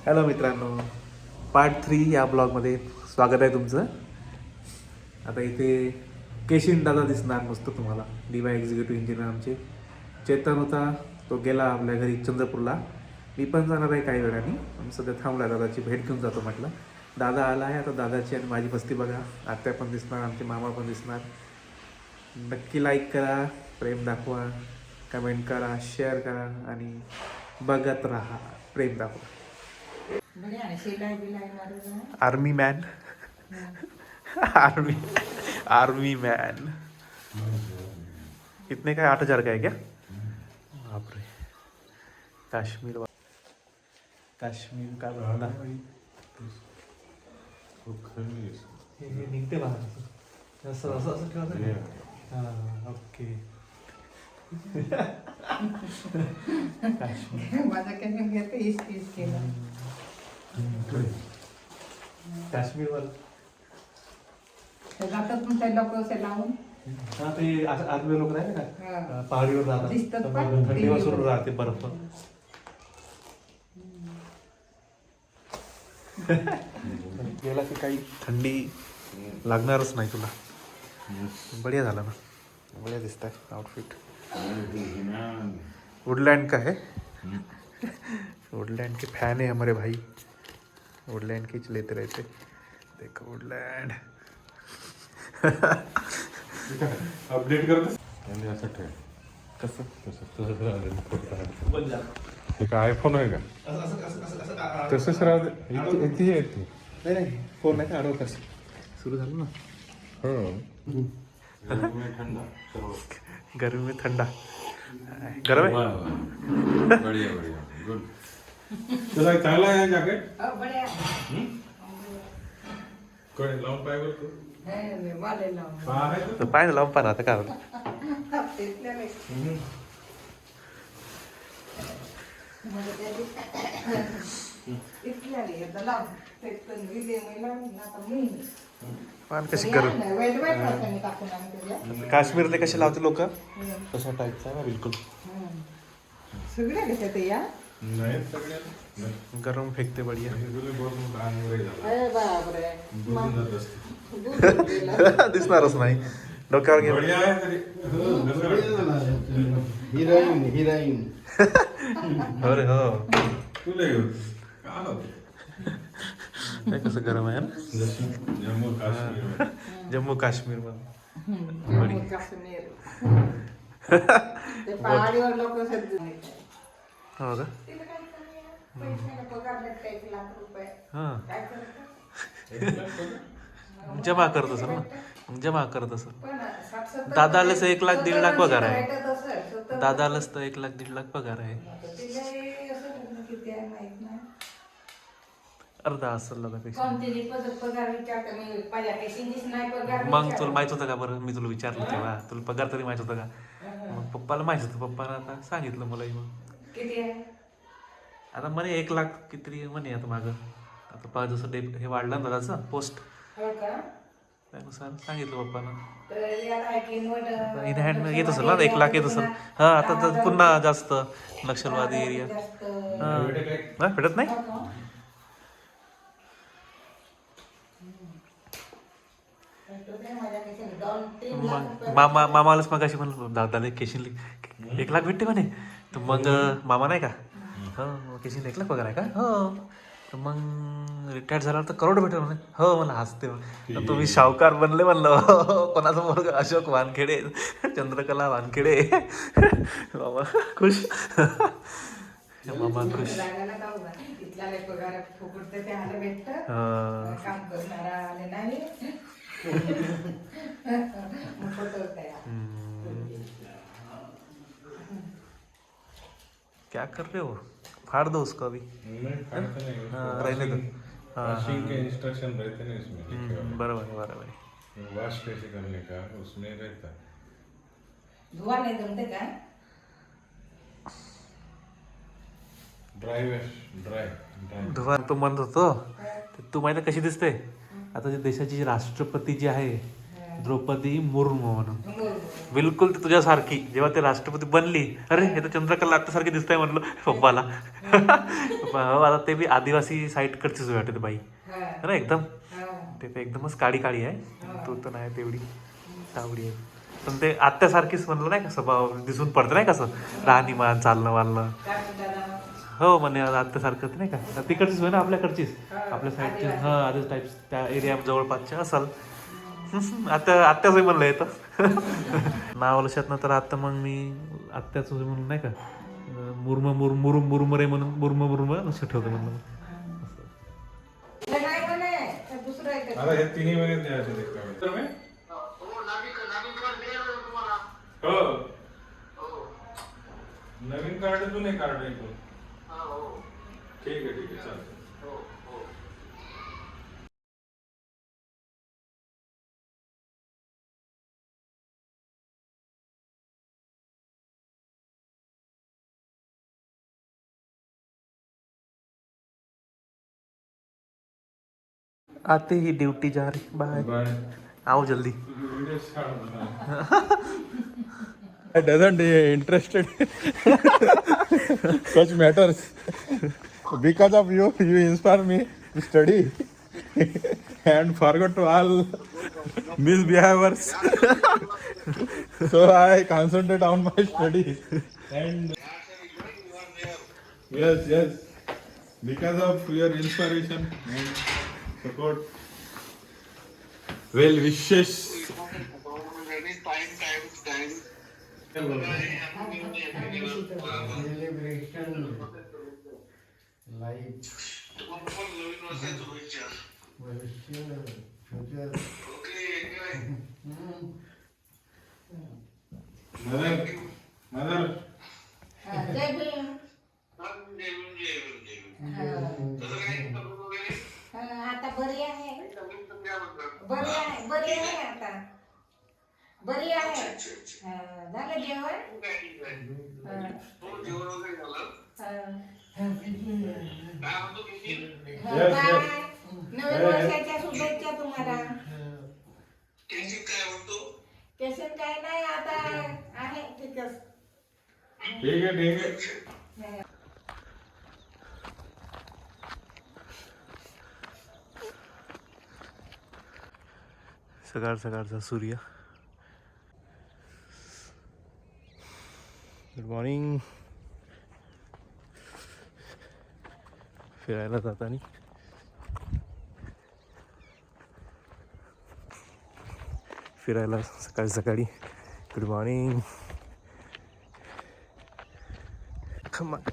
Hello मित्रांनो, part 3 या ब्लॉगमध्ये स्वागत आहे तुमचं. आता इथे केशिन दादा दिसणार मस्त तुम्हाला, DY एक्झिक्युटिव्ह इंजिनियर आमचे. चेतन होता, तो गेला आपल्या घरी चंद्रपूरला. मी पण जाणार आहे काही वेळाने, पण सध्या थांबला, दादाची भेट घेऊन जातो म्हटलं. दादा आला आहे, आता दादाची आणि माझी बस्ती बघा. आत्या पण दिसणार, आमचे मामा पण दिसणार. नक्की लाईक करा, प्रेम दाखवा, कमेंट करा, शेअर करा आणि बघत राहा, प्रेम दाखवा. Army man, army army man. इतने काय 8,000 का है क्या? बापरे. काश्मीर काश्मीर का भावना हे निघते बाहेर असं असं असं ठेवा. हां, ओके. काश्मीर काश्मीरवर जातात पण त्या लोक लावून. हा, ते आर्मी लोक नाही का पहाडीवर दिसतात जातात, पण. थंडीवर सुरू राहते बर्फ. गेला की काही थंडी लागणारच नाही तुला. बढिया झाला ना, बढिया दिसत आहे आउटफिट. वुडलैंड का है, वुडलैंड के फैन है हमारे भाई, वुडलैंड की लेते रहते. देखो वुडलैंड अपडेट करत आणि असं ठेव. कसं हे काय आयफोन आहे का? तसंच राहते इथे येते. नाही नाही, फोन नाही का आडवं कसं सुरू झालं ना. हो, गर्मी में ठंडा गरम आहे. बढिया बढिया गुड. तुला चांगला आहे जॅकेट. बड्या कडे लावून पाय बरं. वाले लावून तर पाय लावून पाहा आता काय होतं. पान कशी गरम. काश्मीरले कसे लावते लोक तशा टाईपचा आहे ना बिलकुल. सगळ्या कशात या नाही सगळ्या गरम फेकते बढिया. अरे बापरे. दिसणारच नाही डोक्यावर घे. बढिया आहे तरी. हिरोईन हिरोईन हो रे हो. तुला घेऊ का होतं? काय कसं गरम आहे ना. जम्मू काश्मीर. जम्मू काश्मीर मध्ये जम्मू काश्मीर. ते पहाडीवर लोक हो का. पगार भेटते 1,00,000 रुपये. हां, काय करत जमा करत असेल ना, जमा करत असेल. पण 60-70 दादालाच 1,00,000 1,50,000 पगार आहे. भेटत असेल, 70 दादालाच तर 1,00,000 1,50,000 पगार आहे. तिलाही असं किती आहे माहित नाही. अर्धा असेल दादापेक्षा. कोणती पगार विचारते मी पहिल्यापेक्षा नाही पगार मग विचारते. तुला माहित होतं का बरं, मी तुला विचारलं तेव्हा तुला पगार तरी माहित होतं का. मग पप्पाला माहित होतं, पप्पानं आता सांगितलं मलाही. मग किती आहे? आता म्हणे 1,00,000 किती म्हणे आता मागं. आता पहा जसं हे वाढलं ना दादाचं पोस्ट, हो का? त्यानुसार सांगितलं पप्पानं. तर याला आहे की नोट- इन हँड येत असेल ना 1,00,000 येत असेल. हा, आता तर पुन्हा जास्त नक्षलवादी एरिया. जास्त. हा, भेटत नाही. हो का? तर ते माझ्यापेक्षा 2-3 लाख मग रुपये. मामालाच मग अशी म्हणलं दादाला केशील 1,00,000 भेटते म्हणे. तर मग मामा नाही का, हो केशील 1,00,000 पगार आहे का, हो. तर मग रिटायर्ड झाल्यावर तर करोड भेटेल म्हणे. हो मला हसते. मग तुम्ही सावकार बनले म्हणलं. हो, कोणाचं मुलगा अशोक वानखेडे, चंद्रकला वानखेडे. मामा खुश. मामा खुश. जागाला का उभा? तिथला लय पगार फुकटते ते आलं भेटतं. हा. काम करणारा आले नाही. मग फोटो तयार. क्या कर रहे हो, फाड़ दो उसको अभी. हाँ, रहने दो. हाँ, वॉशिंग के इंस्ट्रक्शन रहते ना इसमें लिखे हुए. बरोबर है बरोबर है. वॉश कैसे करने का उसमें रहता. धुवा नाही जमते का? Dry wash dry dry. धुवा तो म्हणत होतो. तू माहिती कशी दिसते आता, देशाची राष्ट्रपती जी आहे द्रौपदी मुर्मू म्हणून. बिलकुल ती तुझ्यासारखी. जेव्हा ते राष्ट्रपती बनली, अरे हे तर चंद्रकला लाटण्यासारखी दिसतंय म्हटलं पप्पाला. हो, आता ते बी आदिवासी साईडकडचीच वाटते बाई हा. है ना एकदम. हा. ते तर एकदमच काळी काळी आहे. तू तर नाही तेवढी सावडी आहे. पण ते आत्यासारखीच म्हणलं नाही का, स्वभाव दिसून पडतं नाही कसं, राहणीमान चालणं वालणं. दादा. हो म्हणे आत्यासारखं ते नाही का, तिकडचीच होय ना आपल्याकडचीच, आपल्या साईडची. हां आधीच टाईप त्या एरिया जवळपासच्या असाल. आत्याच म्हणलं येतं. नाव लक्षात ना तर आता मग मी आत्याच म्हणून नाही का, मुरमुरे म्हणून मुरम लक्षात ठेवतो म्हणलं. हे नाही म्हणे, ते दुसरं आहे ते. आता हे तिन्ही मध्ये द्यायचे ते कार्ड. तर मी हो नवीन कार्ड जुने कार्ड ऐकून. ठीक आहे चालतं. आते ही ड्यूटी जा रही, बाय बाय. आओ जल्दी. I doesn't interested such matters. Because of you, you inspire me to study and forget to all misbehaviors. So I concentrate on my studies. And yes, because of your inspiration and support, well wishes. Mother. हा, जय भीम. हा, आता बरी आहे. बरी आहे आता. बरी आहे. हा, झालं जेवण? हा. हा, बाय. नवीन वर्षाच्या शुभेच्छा तुम्हाला. केशन काय नाही आता आहे तिथंच. ठीक है. सकाळ सकाळचा सूर्य. Good morning. फिरायला जातानी सकाळी सकाळी. Good morning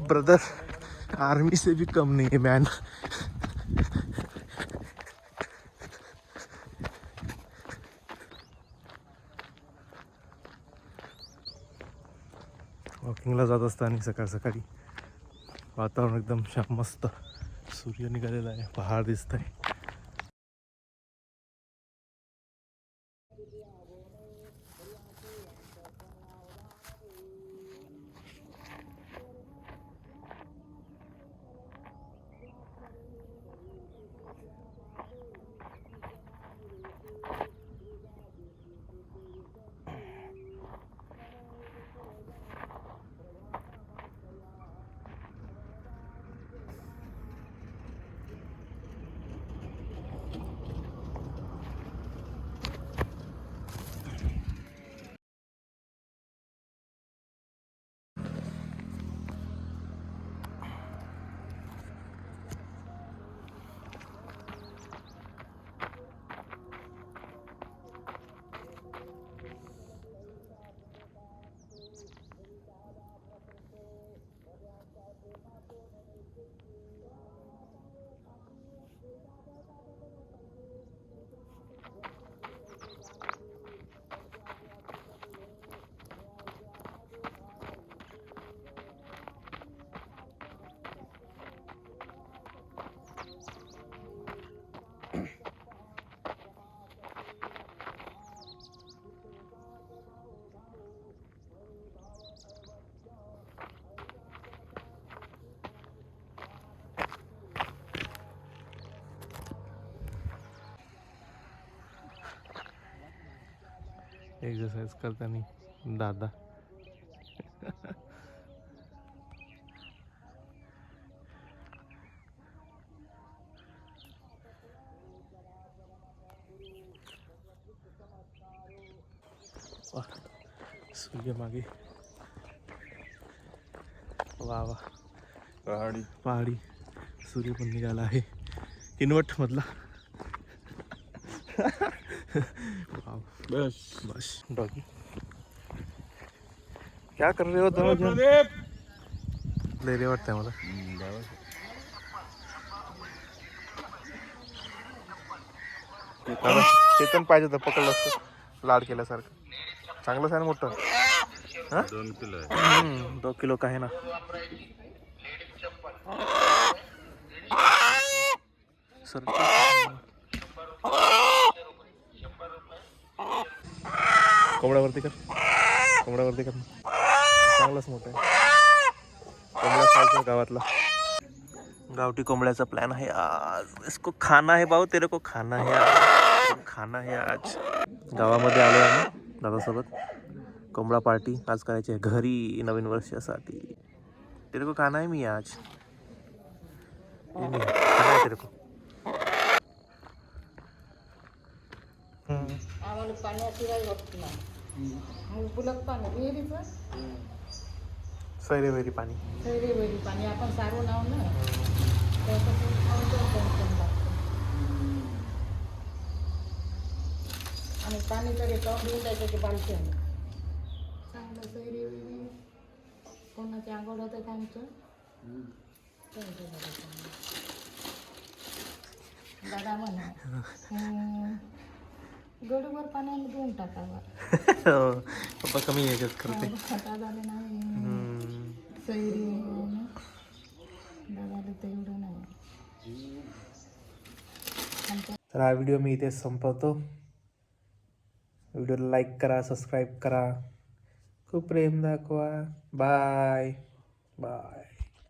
brother. आर्मी से भी कम नहीं है मैन. वॉकिंगला जात असताना सकाळ सकाळी वातावरण एकदम शांत मस्त. सूर्य निघालेला आहे, पहाड दिसत आहे. एक्सरसाइज करताना दादा वाह, सूर्य मागे वा वा पहाडी पहाडी सूर्य पण निघाला आहे इन्व्हर्ट मधला वाव, बस बस डॉगी क्या कर रहे हो दोनों जन लय रे वाटतंय मला दादा, चेतन पाहिजे तर पकडलं असतं लाड केल्यासारखं चांगलंच आहे ना मोठं हा? 2 किलो आहे 2 किलो का आहे ना सर कोंबड्यावरती कर कोंबड्यावरती कर चांगलंच मोठं आहे कोंबड्या खायचा गावातला गावठी कोंबड्याचा प्लॅन आहे आज इसको खाना है भाऊ तेरे को खाना है आज खाना है आज गावामध्ये आलो आहे ना दादासोबत कोंबडा पार्टी आज करायची आहे घरी नवीन वर्षासाठी तेरे को खाना है मी आज खाना है तेरे को आम्हाला पाण्याशिवाय होत नाही मुबलक पाणी विहिरीचं सैरे वैरी पाणी सैरे वेळी पाणी आपण सारून आहो ना त्याच्यातून खाऊन टेन्शन लागतं आणि पाणी तरी करून देऊन द्यायचं की बालकी आहे चांगलं सैरी वेळी कोणाची आंघोळ होतं का आमचं दादा म्हणा गडूवर पाण्याने धुवून टाकावा पप्पा कमी याच्यात करते खटा झाले नाही सैरी दादाला तर एवढं नाही तर हा व्हिडिओ मी इथे संपवतो व्हिडिओला लाईक करा सबस्क्राईब करा खूप प्रेम दाखवा बाय बाय